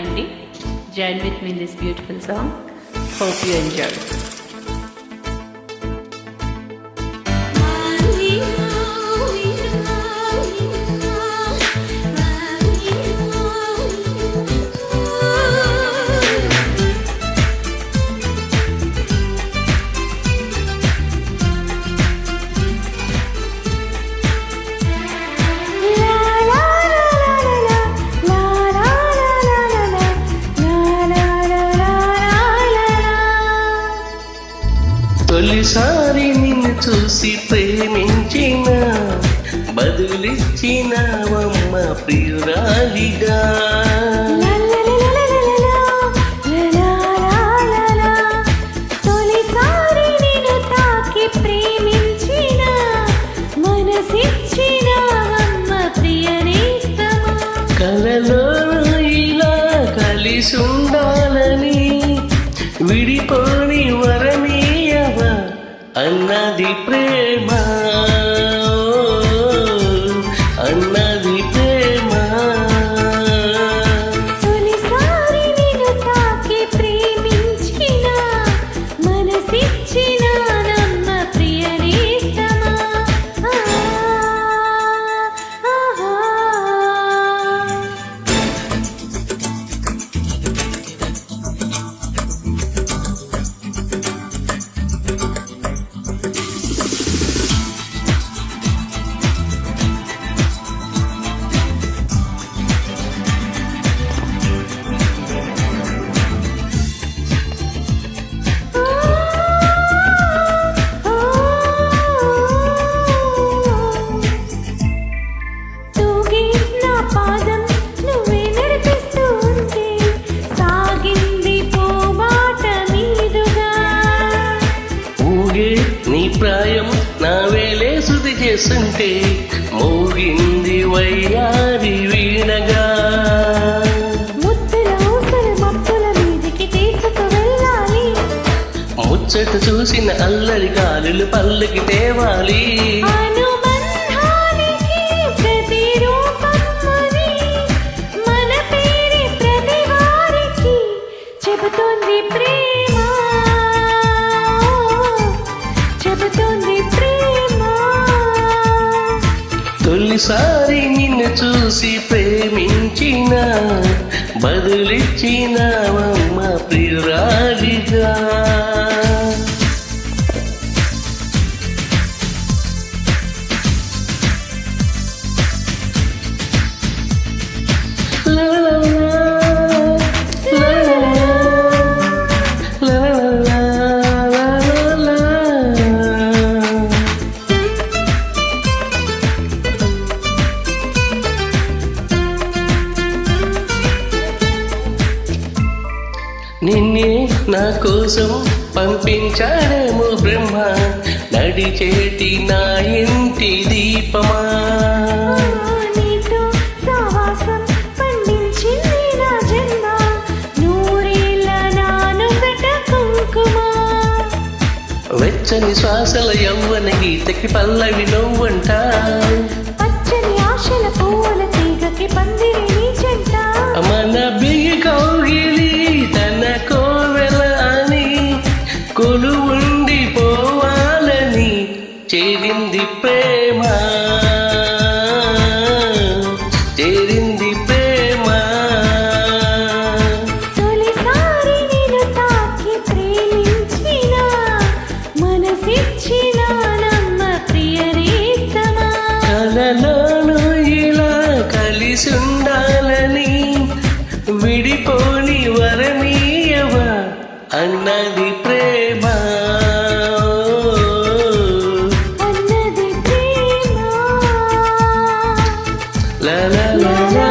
అండి. Join with me in this beautiful song. Hope you enjoy. తొలిసారి నిన్ను చూసి ప్రేమించిన బదులిచ్చినవమ్మ ప్రియురాలిగా. తొలిసారి నిన్ను తాకి ప్రేమించిన మనసిచ్చిన అమ్మ ప్రియనేస్తమా. కలలో ఇలా కలిసి ఉండాలని విడిపోని వరమీయవ అన్నది ప్రేమ, అన్నది ప్రేమ. తొలిసారి నిన్ను తాకి ప్రేమించిన మనసిచ్చిన నమ్మ ప్రియనేస్తమా. నీ ప్రాయం నా వేలే శృతి చేస్తుంటే మోగింది వయ్యారి వీణగా. ముద్దుల ఊసల మబ్బుల మీదికి తీసుకువెళ్ళాలి, ముచ్చట చూసిన అల్లరి గాలులు పల్లకి తేవాలి. అనుబంధానికి ప్రతిరూపమని మన పేరే ప్రతి వారికి చెబుతోంది ప్రేమ, చెబుతోంది ప్రేమ. తొలిసారి నిన్ను చూసి ప్రేమించిన బదులిచ్చినవమ్మ ప్రియురాలిగా. నిన్నే నా కోసం పంపించాడేమో బ్రహ్మ, నడిచేటి నా ఇంటి దీపమా. నీతో సావాసం పండించింది నా జన్మ, నూరేళ్ళ నానుగట కుంకుమ. వెచ్చని శ్వాసల యవ్వన గీతకి పల్లవి నువ్వంట, పచ్చని ఆశల పూల తీగకి పందిరి నీ చెంట. మన బిగి కౌగిలి తన కోవెల అని కొలువుండి పోవాలని చేరింది ప్రేమ, చేరింది ప్రేమ. తొలిసారి నిన్ను తాకి ప్రేమించిన మనసిచ్చిన నమ్మ ప్రియనేస్తమా. కలలోను ఇలా కలిసి ఉండాలని విడిపోని వరమీయవ అన్నది ప్రేమ, అన్నది ప్రేమ. లా లా లా లా.